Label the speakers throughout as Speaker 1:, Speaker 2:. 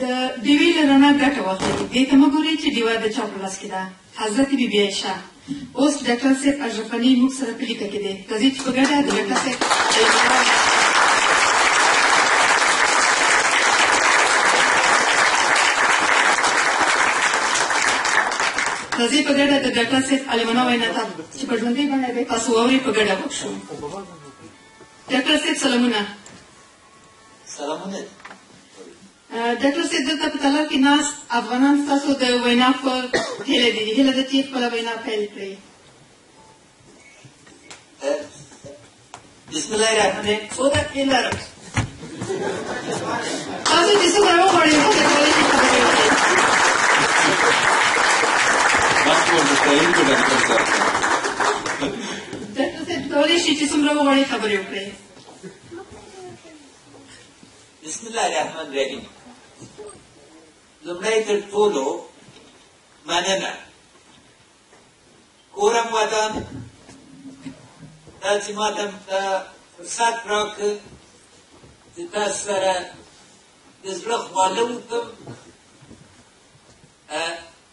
Speaker 1: د ډیوې له رڼا ګټه واخلئ. دې ته مه ګورئ چې ډیوه د چا په لاس کې ده. حضرت بی بی عایشه. اوس ډاکټر صاحب اشرف علي موږ سره په لیکه کې دی. راځئ چې په ګډه د ډاکټر صاحب راځئ په ګډه د ډاکټر صاحب عالمانه وینا ته چې په ژوندۍ بڼه به تاسو واورئ په ګډه وکړو. ډاکټر صاحب سلامونه.
Speaker 2: سلامونه.
Speaker 1: ډاکټر صاحب دلته په تالار کې ناست افغانان ستاسو د وینا په هیله دي. هیله ده چې خپله وینا پیل کړئ.
Speaker 2: بسم الله الرحمن الرحیم. څو دقیقې لرم.
Speaker 1: تاسو چې څومره وغواړئ کولی شئ خبرې وکړئ. ډاکټر صاحب کولی شئ چې څومره وغواړئ خبرې وکړئ.
Speaker 2: بسم الله الرحمن الرحیم. لومړی تر ټولو مننه. کورم وطن دا چې ما ته فرصت راکړ چې تاسو سره د زړه خواله وکړم،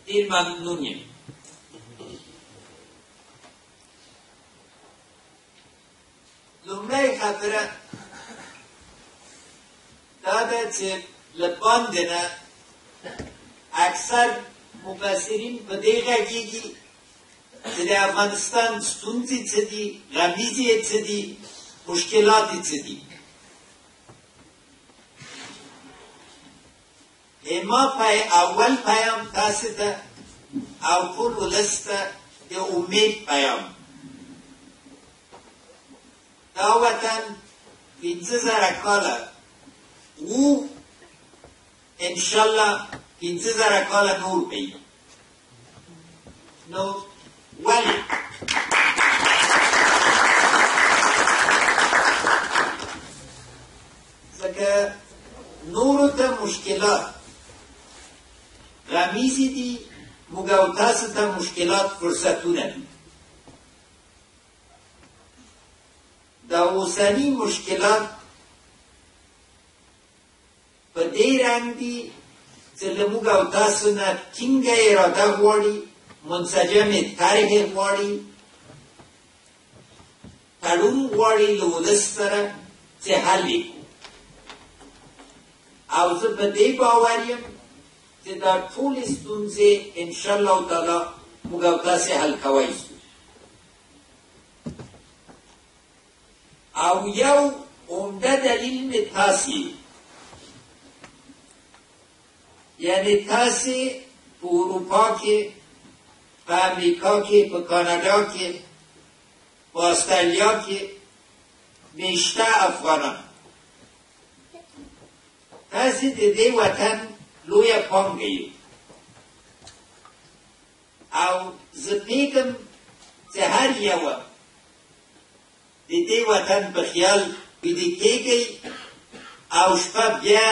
Speaker 2: ډېر ممنون یم. لومړی خبره دا ده چې له باندې نه اکثر مفسرین په دې غږېږي چې د افغانستان ستونزې څه دي، غمیزې یې څه دي، مشکلات یې څه دي. ما اول پیام تاسو ته او ټول ولس ته د امید پیام. دا وطن 15,000 کاله و انشالله 15,000 کاله نور بی. نو ولی ځکه نورو ته مشکلات غمیزې دي، موږ او تاسو ته مشکلات فرصتونه دي. دا اوسني مشکلات په دې رنګ دي چې له موږ او تاسو نه ټینګه اراده غواړي، منسجمې طرحې غواړي، تړون غواړي له ولس سره چې حل یې کړو. او زه په دې باور یم چې دا ټولې ستونزې انشاءالله تعالی موږ او تاسې حل کولی شو. او یو عمده دلیل مې تاسې یعنی تاسې په اروپا کې، په امریکا کې، په کاناډا کې، په استرالیا کې میشته افغانان، تاسې د دې وطن لویه پانګه یې. او زه پوهېږم چې هر یوه د دې وطن په خیال ویده کېږئ او شپه بیا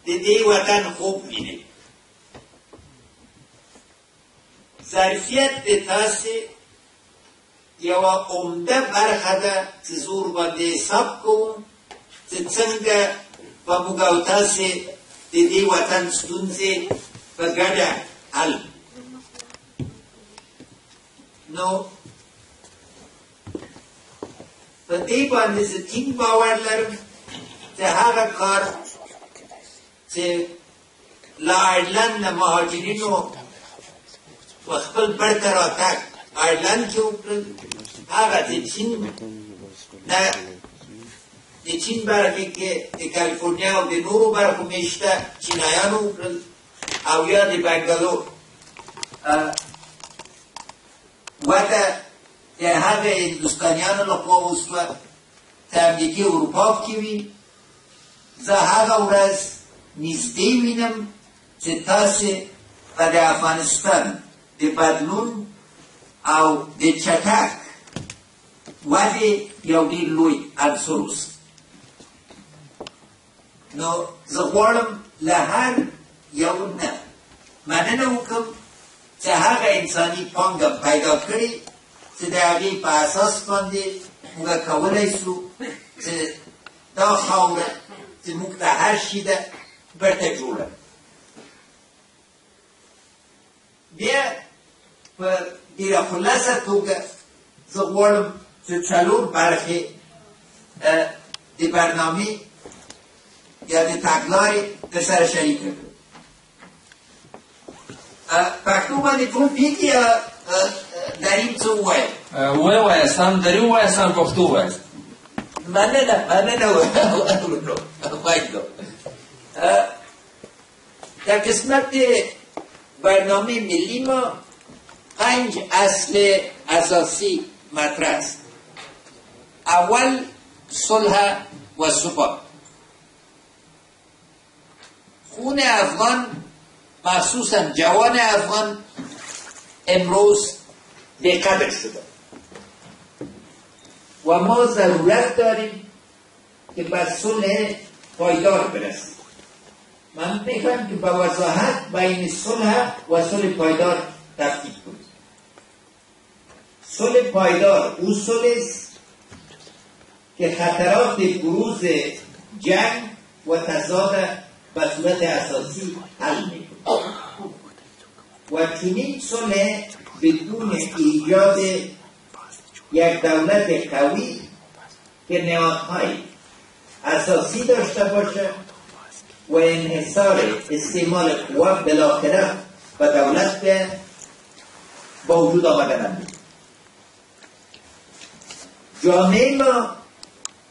Speaker 2: د دې وطن خوب وینئ. ظرفیت د تاسې یوه عمده برخه ده چې زور باندې حساب کوم چې څنګه به موږ او تاسې د دې وطن ستونزې په ګډه حل. نو په دې باندې زه ټینګ باور لرم چې هغه کار چې له آیرلند نه مهاجرینو په خپل بړکه راتګ آیرلند کې وکړل، هغه د چین نه د چین برخې کې د کالیفورنیا او د نورو برخو میشته چینایانو وکړل، او یا د بنګلور وده د هغه هندوستانیانو لخوا وشوه چې امریکې اروپا کې وي. زه هغه ورځ نږدې وینم چې تاسې به د افغانستان د بدلون او د چټک ودې یو ډېر لوی عنصر اوسئ. نو زه غواړم له هر یو نه مننه وکړم چې هغه انساني پانګه پیدا کړې چې د هغې په اساس باندې موږ کولی شو چې دا خاوره چې موږ ته هر شي ده بیرته جوړه. په ډېره خلاصه توګه زه غواړم چې څلور برخې د برنامې یا د تګلارې درسره شریک کړم. پښتو باندې ټول پوهېږي یا دریم څه ووایم؟
Speaker 3: ووایاست، هم دری ووایاست هم پښتو ووایاست.
Speaker 2: مننه وایدو. در قسمت برنامه ملی ما 5 اصل اساسی مطرح است. اول صلح و ثبات. خون افغان مخصوصا جوان افغان امروز به قدر شده و ما ضرورت داریم که به صلح پایدار برسیم. من میگم که به وضاحت بین صلح و صلح پایدار تفکیک کنیم. صلح پایدار او صلح است که خطرات بروز جنگ و تضاد به صورت اساسی حل میکنه و چنین صلح بدون ایجاد یک دولت قوی که نهادهای اساسی داشته باشه و انحصار استعمال قوا بالاخره و دولت به وجود آمدن. جامعه ما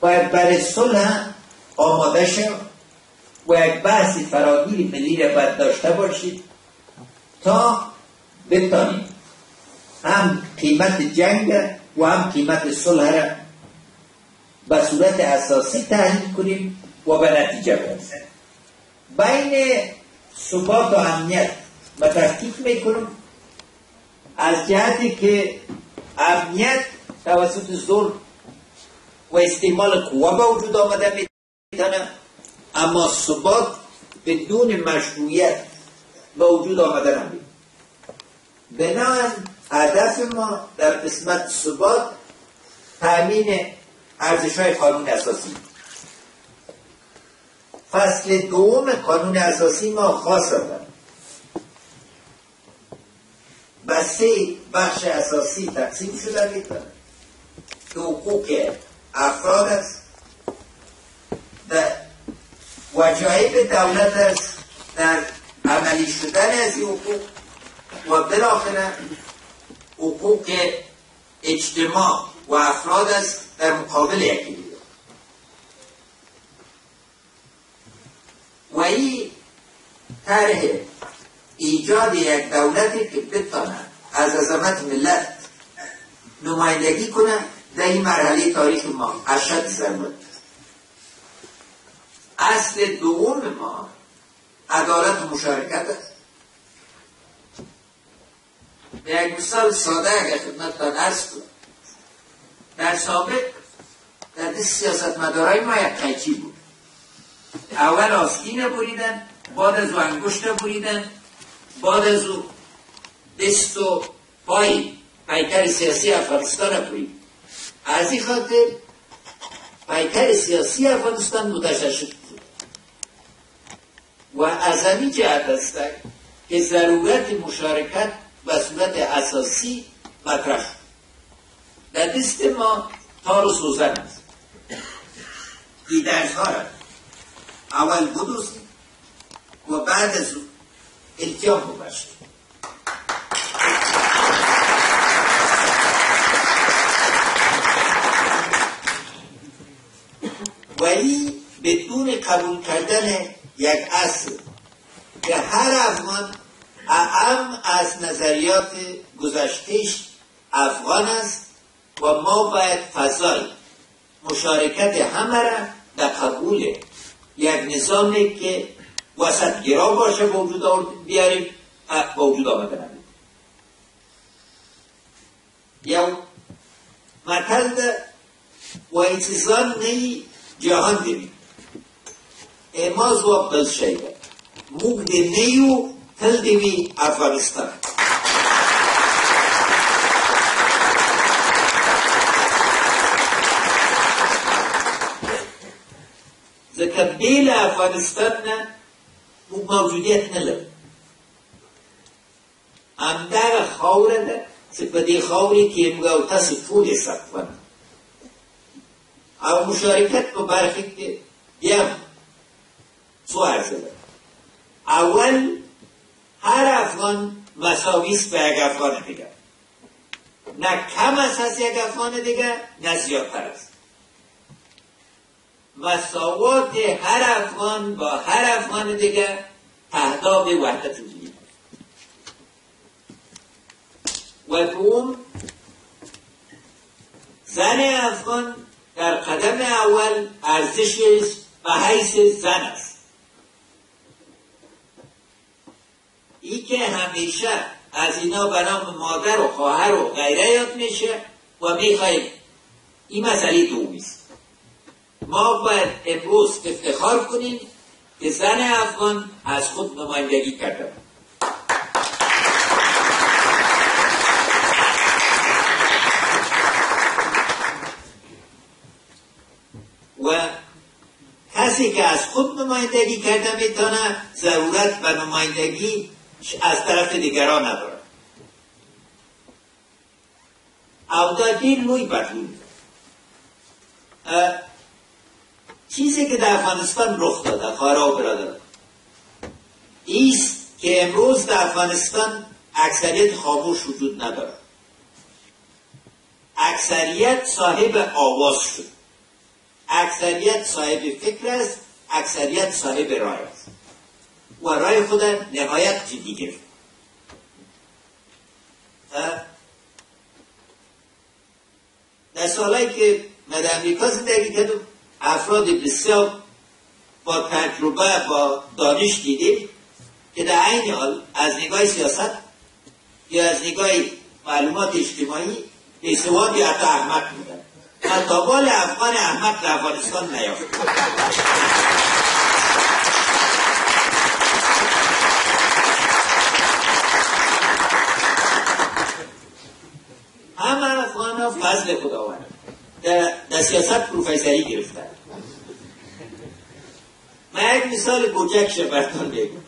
Speaker 2: باید برای صلح آماده شد و یک بحث فراگیر ملی را باید داشته باشید تا بتانیم هم قیمت جنگ و هم قیمت صلح را به صورت اساسی تحلیل کنیم و به نتیجه برسیم. بین ثبات و امنیت ما تفکیک میکنم از جهتی که امنیت توسط ظلم و استعمال قوا به وجود آمده میتونه، اما ثبات بدون مشروعیت به وجود آمده نمیتونه. بنابراین هدف ما در قسمت ثبات تأمین ارزش‌های قانون اساسی. فصل دوم قانون اساسی ما خاص دارد. به 3 بخش اساسی تقسیم شده میتونه که حقوق افراد است، وجایب دولت است در عملی شدن از این حقوق و بالاخره حقوق اجتماع و افراد است در مقابل یکی دیگر. و این طرح ایجاد یک دولتی که بتونه از عظمت ملت نمایندگی کنه در این مرحله تاریخ ما اشد ضرورت. اصل دوم ما عدالت و مشارکت است. به یک مثال ساده اگر خدمتتان عرض کنم، در سابق در دست سیاستمدارای ما یک قیچی بود. اول آستین بریدن، بعد از او انگشت بریدن، بعد از او دست و پای پیکر سیاسی افغانستان برید. از این خاطر پیکر سیاسی افغانستان متشدد بود و از همین جهت است که ضرورت مشارکت به صورت اساسی مطرح شد. در دست ما تار و سوزن است. دیدرها را اول بدوزید و بعد از او التیام ببخشید. ولی بدون قبول کردن یک اصل که هر افغان اعم از نظریات گذشتهش افغان است و ما باید فضای مشارکت همه را در قبول یک نظامی که وسطگرا باشه به وجود بیاریم به وجود آمده نمید. یا مطل ده و ایتزان نی جهان دیوید اماز و بز شیده موگ ده نیو تل دیوی افغانستان. ځکه بیل افغانستان نه موږ موجودیت نه لرو، همدغه خاوره ده چې په دې خاورې کې موږ او تاسو ټول ساتون او مشارکت په برخه کې بیا څو ارزه ده. اول هر افغان مساوی است به یک افغان دیگر، نه کم است از یک افغان دیگر نه زیادتر است. مساوات هر افغان با هر افغان دیگر اهداف وحدت وجودی و دوم زن افغان در قدم اول ارزشش به حیث زن است. ای که همیشه از اینا به نام مادر و خواهر و غیره یاد میشه و میخوایم این مسئله دومی است. ما باید امروز افتخار کنیم که زن افغان از خود نمایندگی کرده و کسی که از خود نمایندگی کرده میتونه ضرورت به نمایندگی از طرف دیگران نداره. او دا دیر لوی بدلون چیزی که در افغانستان رخ داده خواهرها و برادران ایست که امروز در افغانستان اکثریت خاموش وجود نداره. اکثریت صاحب آواز شد، اکثریت صاحب فکر است، اکثریت صاحب رای است و رای خود نهایت جدی گرفت. در سالهایی که من در امریکا زندگی کردم افراد بسیار با تجربه با دانش دیدیم که در عین حال از نگاه سیاست یا از نگاه معلومات اجتماعی بی‌سواد یا حتی احمق بودن. من تا بال افغان احمق در افغانستان نیافتم. همه افغان ها فضل خداوند در سیاست پروفیسری گرفتن. من یک مثال کوچک براتون بگم.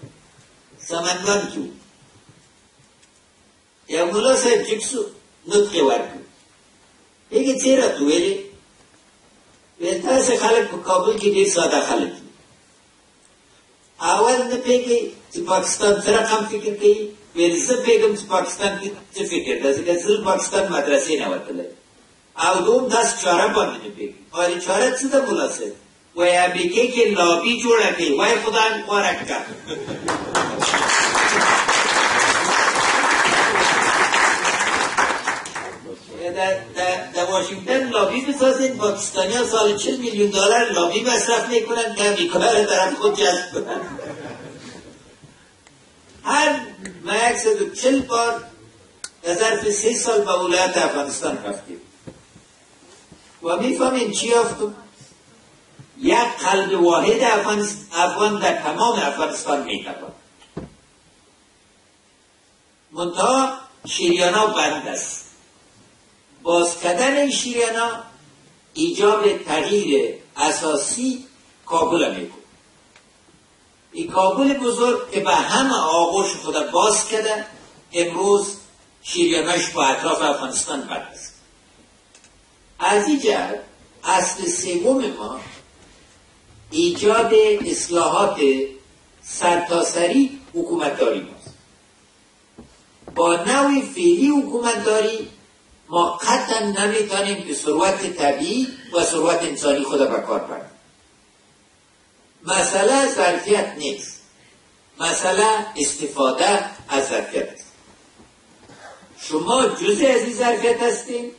Speaker 2: سمنگان کیو یا مولا صاحب جکسو نطق ورکو بگه چرا تو ویلی ویلتاس خلق په کابل کې ډیر ساده خلق دي. اول نه پیږي چې پاکستان سره کم فکر کوي، ویل زه پیږم چې پاکستان کې څه فکر ده، ځکه زه پاکستان مدرسې نه وتلی. او دوم داس چاره باندې نه پیږي. وایي چاره څه ده مولا صاحب؟ وایي امریکې کې لابي جوړه کړي، وایي خدای مې غوره کړه. در واشنگتن لابی بسازید، پاکستانی ها سال 40 میلیون دلار لابی مصرف میکنن که امریکا را طرف خود جذب کنن. هر ما 140 بار در ظرف 3 سال به ولایت افغانستان رفتیم و میفهمیم چی یافتم؟ یک قلب واحد افغان در تمام افغانستان میتوان. منتها شریانا بند است. باز کردن این شریانا ایجاب تغییر اساسی کابل میکنه. این کابل بزرگ که به همه آغوش خود باز کرده امروز شریاناش با اطراف افغانستان بند است. از این جهت اصل سوم ما ایجاد اصلاحات سرتاسری حکومتداری ماست. با نوع فعلی حکومتداری ما قطعا نمیتونیم که ثروت طبیعی و ثروت انسانی خود به کار برداریم. مسئله ظرفیت نیست، مسئله استفاده از ظرفیت است. شما جزء از این ظرفیت هستین،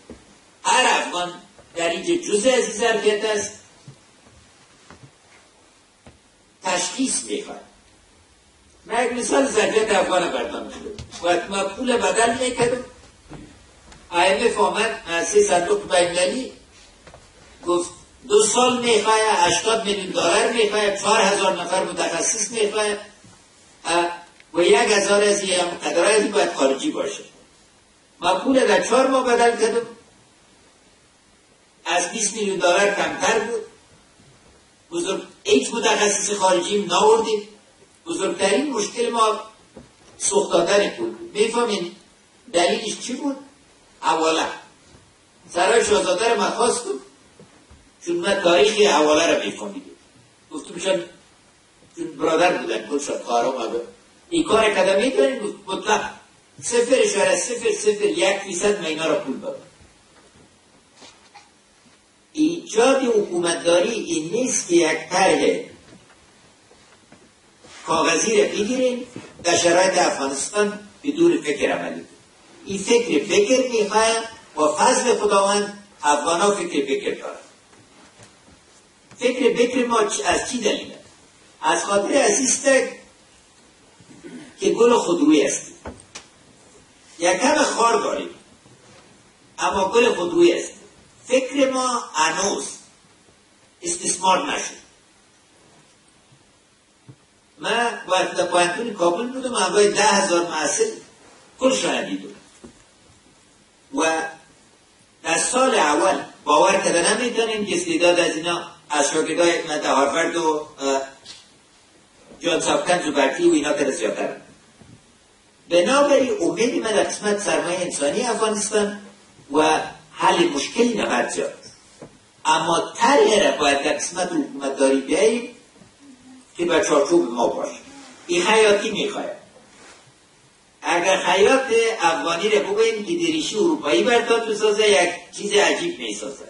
Speaker 2: هر افغان در اینجا جزء از این ظرفیت است. تشخیص میخواد. من یک مثال ظرفیت افغان بردم شد وقتی ما پول بدل میکردم IMF آمد از 3 صندوق بین‌المللی گفت 2 سال میخواه 80 میلیون دلار میخواه 4000 نفر متخصص میخواه و 1000 از این قدرهایی باید خارجی باشه. ما پول در 4 ماه بدل کردم، از 20 میلیون دلار کمتر بود. هیچ متخصص خارجی ناوردیم. بزرگترین مشکل ما سوخت دادن پول بود. میفهمین دلیلش چی بود؟ اولا سرای شاهزاده رو من خواستم چون من تاریخی حواله رو میفهمیدم، گفتم چون برادر بودن کل شد کارم این کار کده میکنیم مطلق 0.001% مینا را پول بابا. ایجاد حکومتداری این نیست که یک طرح کاغذی را بگیریم در شرایط افغانستان بدون فکر عملی. این فکر میخواهیم با فضل خداوند افغان ها فکر دارن. فکر ما از چی دلیله؟ از خاطر عزیز که گل خودرویی است. یکم خار داریم اما گل خودرویی است. فکر ما هنوز استثمار نشد. من باید در پایانتون کابل بودم، همراه 10,000 محصل کلشان دیدم و در سال اول باور کرده نمیتونیم که استعداد از اینا از شاگردای من در هاروارد و جان هاپکینز و برکلی و اینا که زیادتر. بنابراین امید من در قسمت سرمایه انسانی افغانستان و حل مشکلی نبرد زیاد، اما طرح را باید در قسمت حکومتداری بیاییم که بر چارچوب ما باشه. این خیاطی میخواید. اگر خیاط افغانی را بگوییم که دریشی اروپایی برداد بسازه یک چیز عجیب میسازه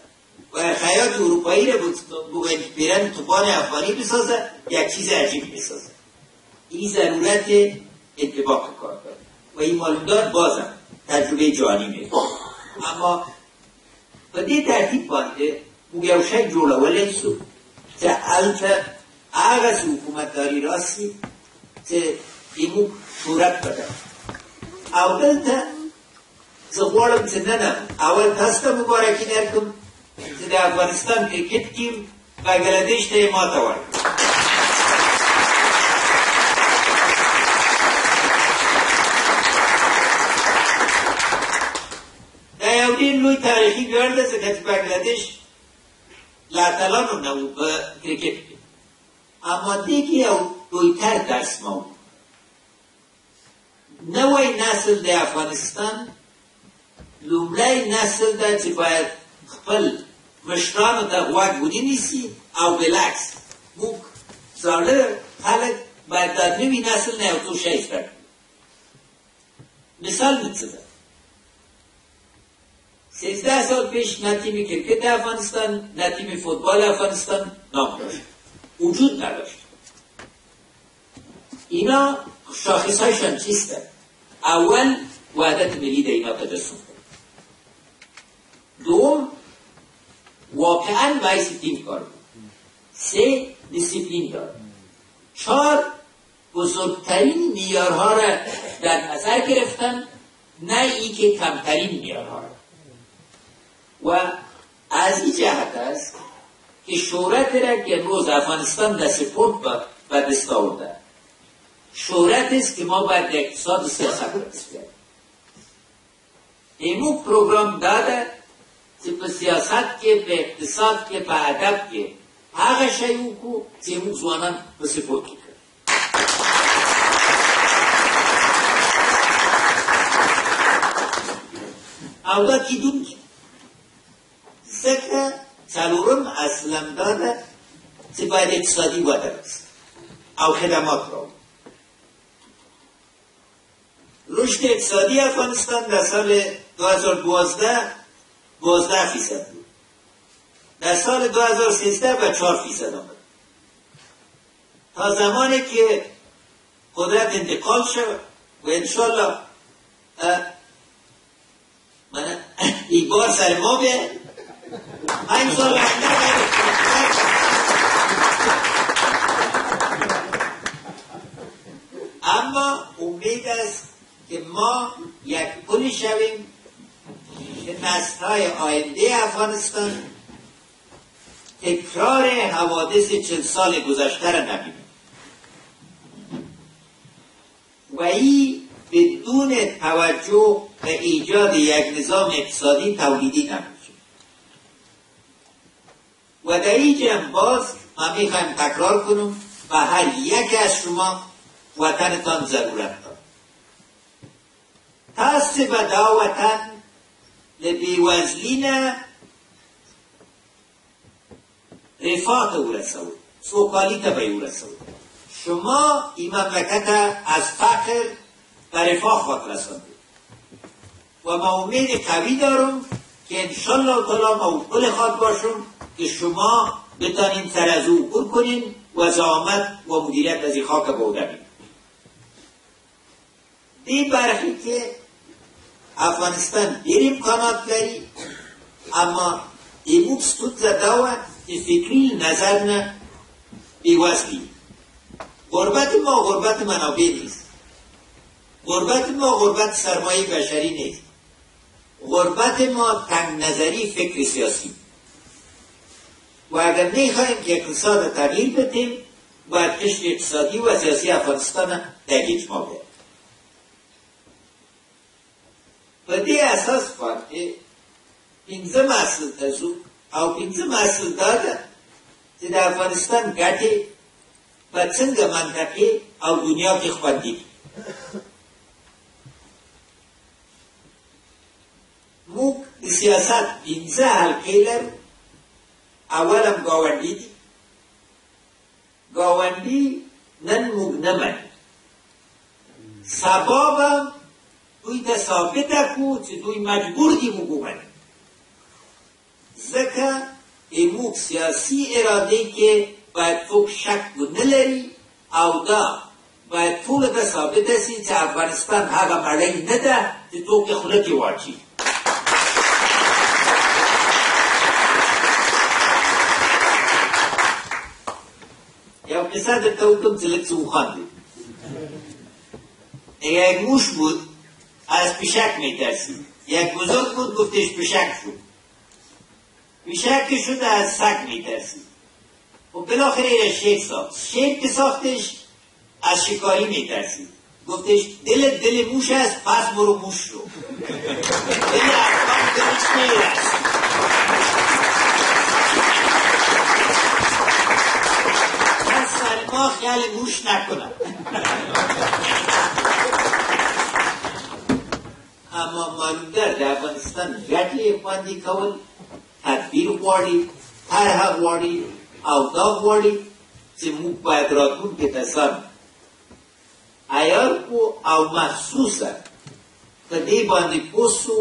Speaker 2: و خیاط اروپایی را بگوییم که پیرن توپان افغانی بسازه یک چیز عجیب میسازه. این ضرورت انطباق کار داره و این معلومدار بازم تجربه جهانی میکنه. اما به دې ترتیب باندې موږ یو شی جوړولی شو چې هلته هغسې حکومتداري راسي چې زموږ صورت بدل. او دلته زه غواړم چې نن اول تاسو ته مبارکي درکړم چې د افغانستان کرکټ ټیم بنګلادیش ته یې ماته ورکړه. یو ډېر لوی تاریخي ویاړ ده ځکه چې بنګلادیش له اتلانو نه و په کرکټ کې. اما دې کې یو لویتر درس ما و. نوی نسل د افغانستان لومړی نسل ده چې باید خپل مشرانو ته غوږ ونیسي او بالعکس موږ زاړه خلک باید د نوي نسل نه یو څه شی زده کړو. مثال مې څه ده؟ 13 سال پیش نه تیم کرکت افغانستان نه تیم فوتبال افغانستان نام داشت، وجود نداشت. اینا شاخصهایشان چیسته؟ اول وحدت ملی ده اینا تجسم کرد. دوم واقعا باعث تیم کار بود. 3 دیسیپلین دار. 4 بزرگترین معیارها را در نظر گرفتن نه ای که کمترین معیارها را. و از این جهت است که شهرت را که امروز افغانستان در سپورت به دست آورده شهرت است که ما باید اقتصاد و سیاست را بسپاریم. ایمو پروگرام داده که به سیاست که به اقتصاد که به ادب که هغه شی وکړو چې موږ ځوانان په سپورت کې کړو. او دا کیدونکي ځکه څلورم اصلم دا ده چې باید اقتصادي وده راسي او خدمات راوړي. رشد اقتصادی افغانستان در سال 2012 12% بود. در سال 2013 به 4% آمد. تا زمانی که قدرت انتقال شد و انشالله این بار سر ما به 5 سال اما امید است که ما یک پلی شویم که نسل‌های آینده افغانستان تکرار حوادث 40 سال گذشته را نبینیم و این بدون توجه به ایجاد یک نظام اقتصادی تولیدی نمیشه. و در این جمع باز من میخوایم تکرار کنم و هر یک از شما وطنتان ضرورت دارد. پس به دا وطن لبیوزلین رفاه او رسول، سوکالی تا به او رسول. شما این مملکت از فقر و رفاه خود رسانده و ما امید قوی دارم که انشالله تعالی موکل خود باشم که شما بتانین سر از او عبور کنین و زعامت و مدیریت از این خاک بوده بید. دی برخی که افغانستان دیر امکانات داری، اما ایموک ستود زده و فکری نظر نه بیوزلی. غربت ما غربت منابع نیست، غربت ما غربت سرمایه بشری نیست، غربت ما تنگ نظری فکر سیاسی. و اگر نخواهیم که اقتصاد تغییر بدیم باید قشر اقتصادی و سیاسی افغانستان تغییر ما بید. و دی اساس فارده 15 مسئول تزو او 15 مسئول داده چې د افغانستان ګټې په څنګه منطقې او دنیا کې خوندي دي. موږ د سیاست 15 حلقې لرو. اولم ګاونډي دي. ګاونډي نن موږ نه مني، سبا به دوی ته ثابته کړو چې دوی مجبور دي موږ ومني. ځکه موږ سیاسي اراده کې باید څوک شک ونه لري او دا باید ټولو ته ثابته سي چې افغانستان هغه مړۍ نه ده چې څوک یې خوله کې واچي. یو قصه درته وکړم چې لږ څه وخاندئ. یک موش بود از پیشک میترسید. یک بزرگ بود گفتش پیشک شد. پیشک که شد از سگ میترسید. و بالاخره یه شیر ساخت. شیر که ساختش از شکاری میترسید. گفتش دل موش است پس برو موش شو. دل افغان دلش شیر است. من سرما خیال موش نکنم. اما معلوم در افغانستان ګټې خوندي کول تدبیر غواړي، طرحه غواړي او دا غواړي چې موږ باید راتلونکي ته سم عیار کړو او مخصوصا په دې باندې پوه سو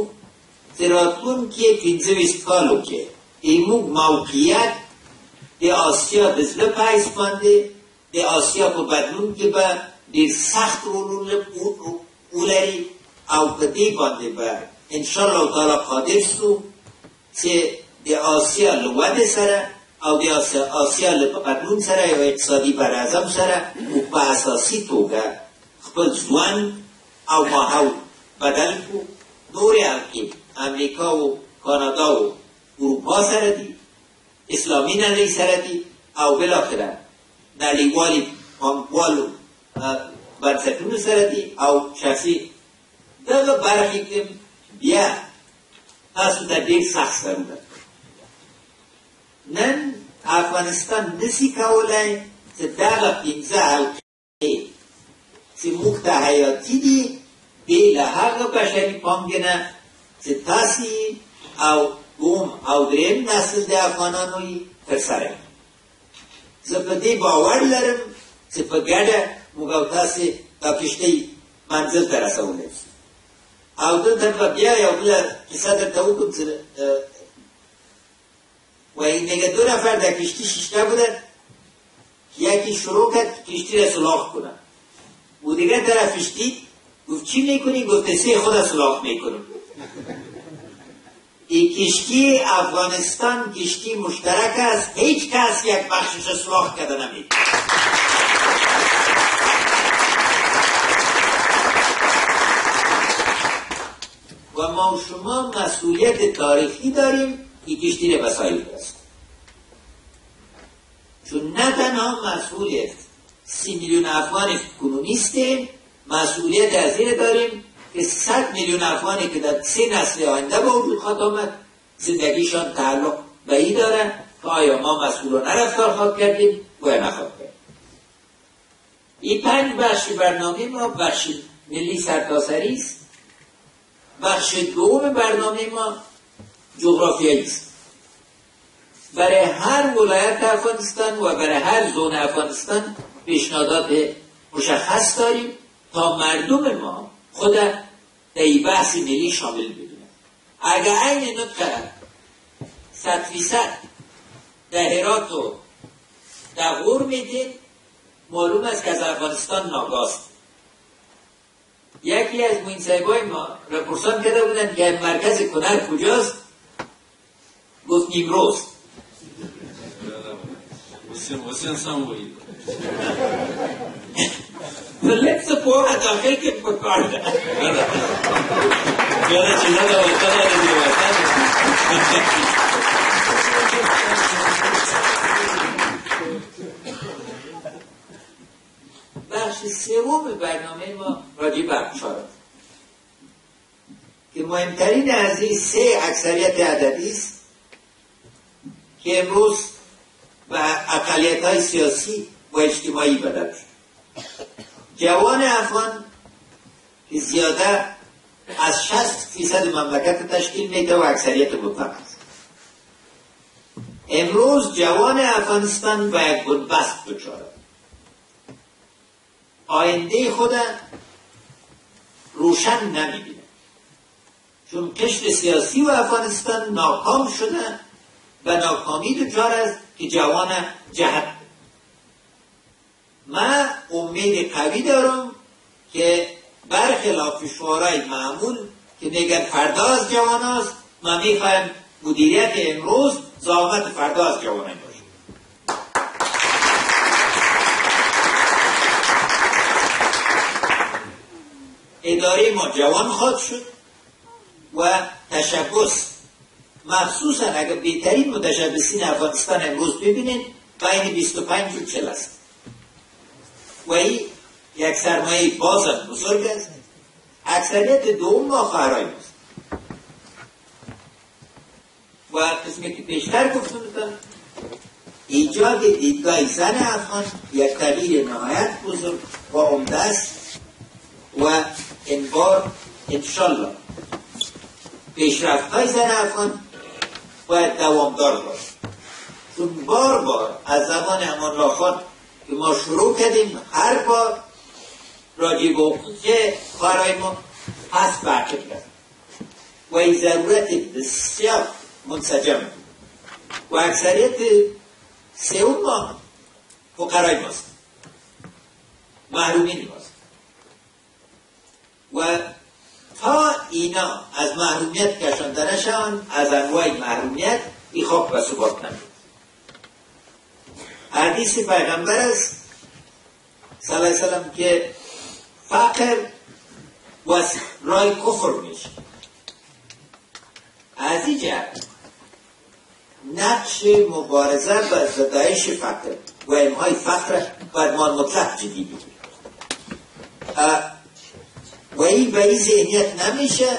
Speaker 2: چې راتلونکي 15 کالو کې زموږ موقعیت د آسیا د زړه په حیث باندې د آسیا په بدلون کې به ډېر سخت رول ولري او په دې باندې به انشاءالله تعالی قادر سو چې د آسیا له ودې سره او د آسیا له بدلون سره یو اقتصادي براعظم سره په اساسي توګه خپل ځوان او ماحول بدل کړو. نورې حلقې امریکا و کانادا و اروپا سره دي، اسلامي نړۍ سره دي او بالاخره نړیوالې پانګوالو بنسټونو سره دي او شخصي دغه برخې کې بیا تاسو ته ډېر سخت ضرورت. نن افغانستان نسي کولی چې دغه 15 حلقې چې موږ ته حیاتي دي بې له هغه بشري پانګې نه چې تاسې او دوم او درېیم نسل د افغانانو یې ترسره کړي. زه په دې باور لرم چې په ګډه موږ او تاسې دا کښتۍ منزل ته رسولی شو. او دلته به بیا یو بله کیسه درته وکړم چې وایي دیگه 2 نفر در کشتی شیشته بودن، یکی شروع کرد کشتی را سلاخ کنن و دیگه طرفش دید گفت چی میکنی؟ گفت سه خود سلاخ میکنم. این کشتی افغانستان کشتی مشترک است، هیچ کس یک بخشش سلاخ کرده نمیده. و ما شما مسئولیت تاریخی داریم که کشتی را بسایید است. چون نه تنها مسئولیت 30 میلیون افغان کنونیستیم، مسئولیت از این داریم که 100 میلیون افغانی که در 3 نسل آینده به وجود خواهد آمد زندگیشان تعلق به این دارن که آیا ما مسئولانه رفتار خواهد کردیم و یا نخواهد کردیم. این 5 بخش برنامه ما بخش ملی سرتاسری است بخش دوم برنامه ما جغرافیایی است. برای هر ولایت افغانستان و برای هر زون افغانستان پیشنهادات مشخص داریم تا مردم ما خود در این بحث ملی شامل بدونن. اگر این نطقه 100% در هرات و در غور میدین، معلوم است که از افغانستان ناگاست. یکی از موین صاحبای ما را پرسان کرده بودن که مرکز کنر کجاست؟ گفت نیمروز.
Speaker 3: حسین سامویی
Speaker 2: لکس پوها داخل که پکار ده
Speaker 3: یاده چیزا دا وقتا یاده دیوستان.
Speaker 2: بخش سوم برنامه ما راجع به ابشار که مهمترین از این سه اکثریت عددی است که امروز و اقلیت‌های سیاسی و اجتماعی بدل شد. جوان افغان که زیاده از 60% مملکت تشکیل میده و اکثریت مطلق است. امروز جوان افغانستان به یک بنبست دچار آینده خود روشن نمیبینه، چون قشر سیاسی و افغانستان ناکام شده و ناکامی دچار است که جوان جهت. من امید قوی دارم که برخلاف شعارهای معمول که میگن فردا از جوان است، من میخوایم مدیریت امروز زحمت فردا از جوانان باشه. اداره ما جوان خواهد شد و تشبس، مخصوصا اگر بهترین متشبسین افغانستان امروز ببینید بین 25 و 40 است و این یک سرمایه بازم بزرگ است. اکثریت دوم ما خواهرای است و قسمی که پیشتر گفتم ایجاد دیدگاه زن افغان یک تغییر نهایت بزرگ و عمده است و این بار انشالله پیشرفت‌های زن افغان باید دوامدار باشه، چون بار بار از زمان امان الله خان که ما شروع کردیم هر بار راجع به که کارهای ما پس برکت کرد و این ضرورت بسیار منسجم و اکثریت سوم ما فقرای ماست، محرومین ماست و تا اینا از محرومیت کشانده نشوند، از انواع محرومیت این خواب و ثبات نمید. حدیث پیغمبر است صلی الله علیه وسلم که فقر و رای کفر میشه. از این جهت نقش مبارزه با زدایش فقر و امهای فقر باید ما مطلق جدی بگیریم و این به این ذهنیت نمیشه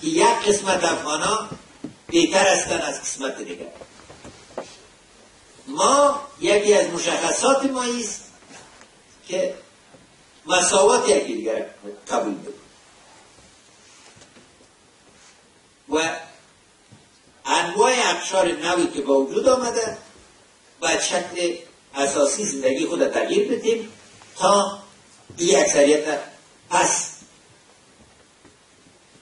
Speaker 2: که یک قسمت افغانا بهتر هستن از قسمت دیگر. ما یکی از مشخصات ما است که مساوات یکی دیگر قبول بکنیم و انواع اقشار نوعی که با وجود آمده باید شکل اساسی زندگی خود تغییر بدیم تا این اکثریت پس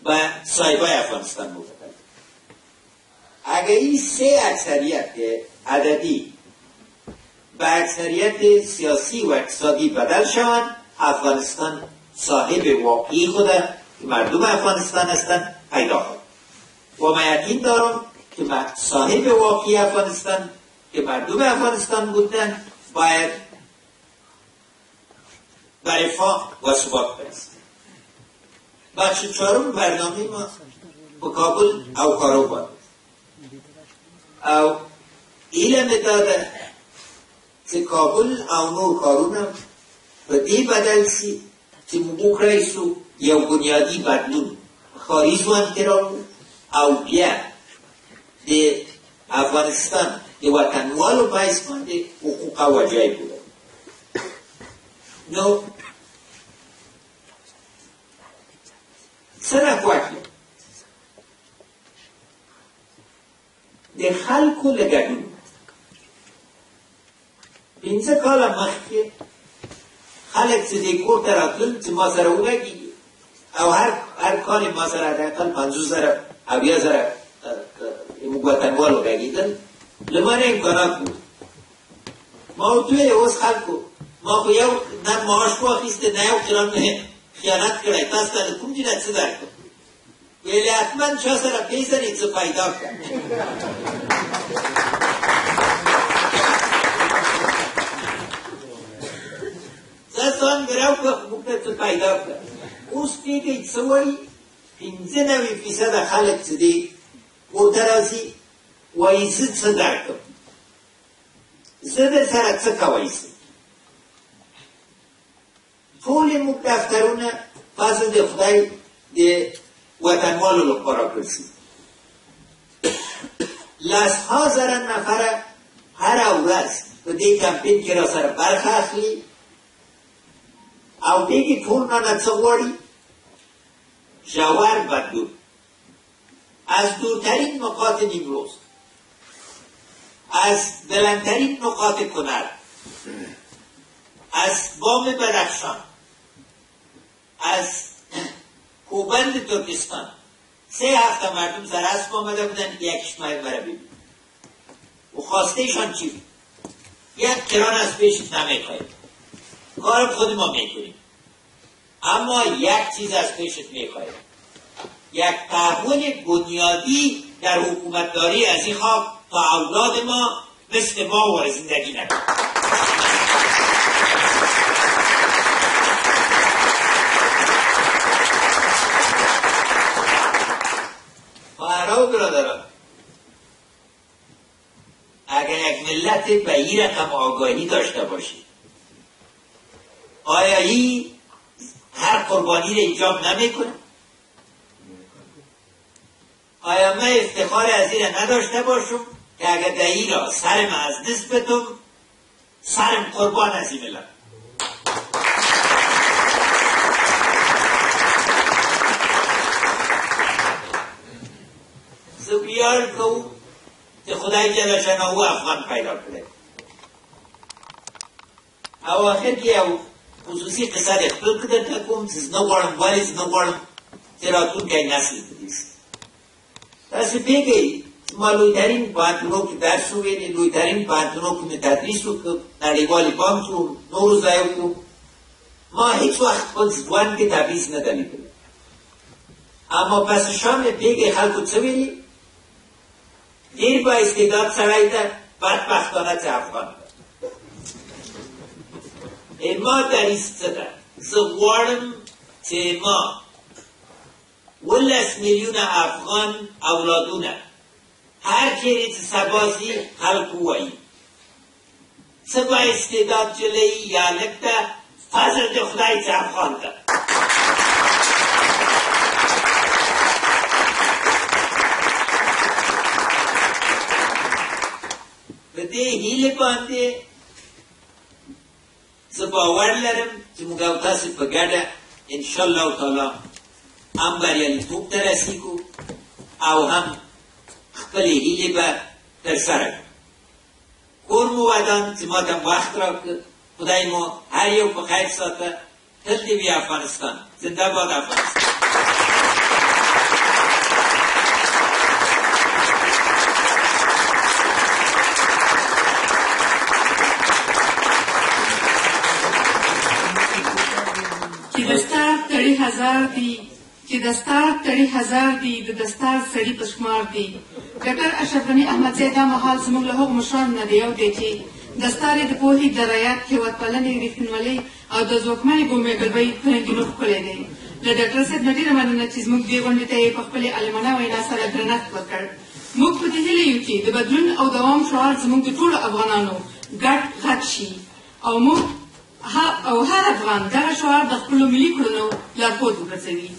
Speaker 2: و صاحبای افغانستان موفق. اگر این سه اکثریت عددی به اکثریت سیاسی و اقتصادی بدل شوند، افغانستان صاحب واقعی خود که مردم افغانستان هستند پیدا خواهد و من یقین دارم که صاحب واقعی افغانستان که مردم افغانستان بودن باید به رفاه و ثبات برسند. بخش چهارم برنامه ما به کابل او کارو باید او علم داده که کابل او نور کارونم به دی بدل سی که مبوک رئیسو یو بنیادی بدلون خاریز و انترام او بیا دی افغانستان دی وطنوالو پایس مانده حقوق و جای بوده. نو څه نه خوښ یم د خلکو له ګډون 15 کاله مخکې خلک چې دې کور ته راتلل چې ما سره وغږېږي او هر کال ما سره حداقل 50,000 اویا موږ وطنوال وغږېدل له ما نه امکانات بود ما ورته ویلې اوس خلکو ما خو یو نه معاش واخیستی نه یو کرام نه خیانت کړی تاسو ته د کوم جنت څه درکړم ویلې حتما چا سره پیژنې څه پیدا کړه زه ځان ګراو کړه موږ ته څه پیدا کړه اوس پرېږئ څه وایي 95% خلک چې دي کور ته راځي وایي زه څه درکړم زه در سره څه کوی شم ټولې موږ دفترونه فضل د خدای د وطنوالو لپاره ګرځي لسها زره نفره هره ورځ په دې کمپین کې را سره برخه اخلي او دې کې ټول نه څه غواړي ژور بدلون از دورترین نقاط نیمروز از بلندترین نقاط کنر از بام بدخشان از کوبند ترکستان 3 هفته مردم سر اسب آمده بودن یکیش ماهی برای ببین و خواستهشان چی بود یک کران از پیشت نمیخواهید کار خود ما میکنیم اما یک چیز از پیشت میخواهید یک تحول بنیادی در حکومتداری از این خاک تا اولاد ما مثل ما و زندگی نکنیم خواهرها و برادران اگر یک ملت به این رقم آگاهی داشته باشید آیا این هر قربانی را ایجاب نمیکنه؟ آیا من افتخار از این را نداشته باشم که اگر در این را سرم از دست بدم سرم قربان از این ملت بیار کو که خدای جل شانه افغان پیدا کرده او آخر که یو خصوصی قصه د خپل کې درته کوم چې زه نه غواړم ولې زه نه غواړم چې راتلونکی نسل پدې شي تاسو پوهېږئ چې ما لویترین پوهنتونو کې درس وویلې لویترین پوهنتونو کې مې تدریس وکړ نړیوالې پام شو نورو ځایو کې ما هیڅ وخت خپل ځوان کې تبعیض نه ده لیدلی اما پس شام مې پوهېږئ خلکو څه ویلي ډېر با استعداد سړی ده بدبختانه چې افغان ده ما دریځ څه ده زه غواړم چې ما 12 میلیونه افغان اولادونه هر چیرې چې سبا ځي خلک ووایي څه با استعداد جلوی یا لږ ده فضل د خدای چې افغان ده په دې هیلې باندې زه باور لرم چې موږ او تاسې په ګډه انشاءالله تعالی هم بریالیتوب ته رسیږو او هم خپلې هیلې به ترسره کړو کور مو ودان چې ما ته وخت راکړه خدای مو هر یو په خیر ساته تل دې وي افغانستان زنده باد افغانستان
Speaker 1: چې دستار تړي هزار دي د دستار سړي په شمار دي ډاکټر اشرف غني احمدزی دا مهال زموږ له هغو مشرانو نه دی یو دی چې دستار یې د پوهې درایت هېوادپالنې رښتینولۍ او د ځواکمنې بومې ګلبۍ فرهنګي ښکلی دی له ډاکټر صاحب نه ډېره مننه چې زموږ دې غونډې ته یې په خپلې عالمانه وینا سره درنښت وکړ موږ په دې هیله یو چې د بدلون او دوام شعار زموږ د ټولو افغانانو ګډ غږ شي او موږ او هر افغان دغه شعار د خپلو ملي کړنو لارښود وګرځوي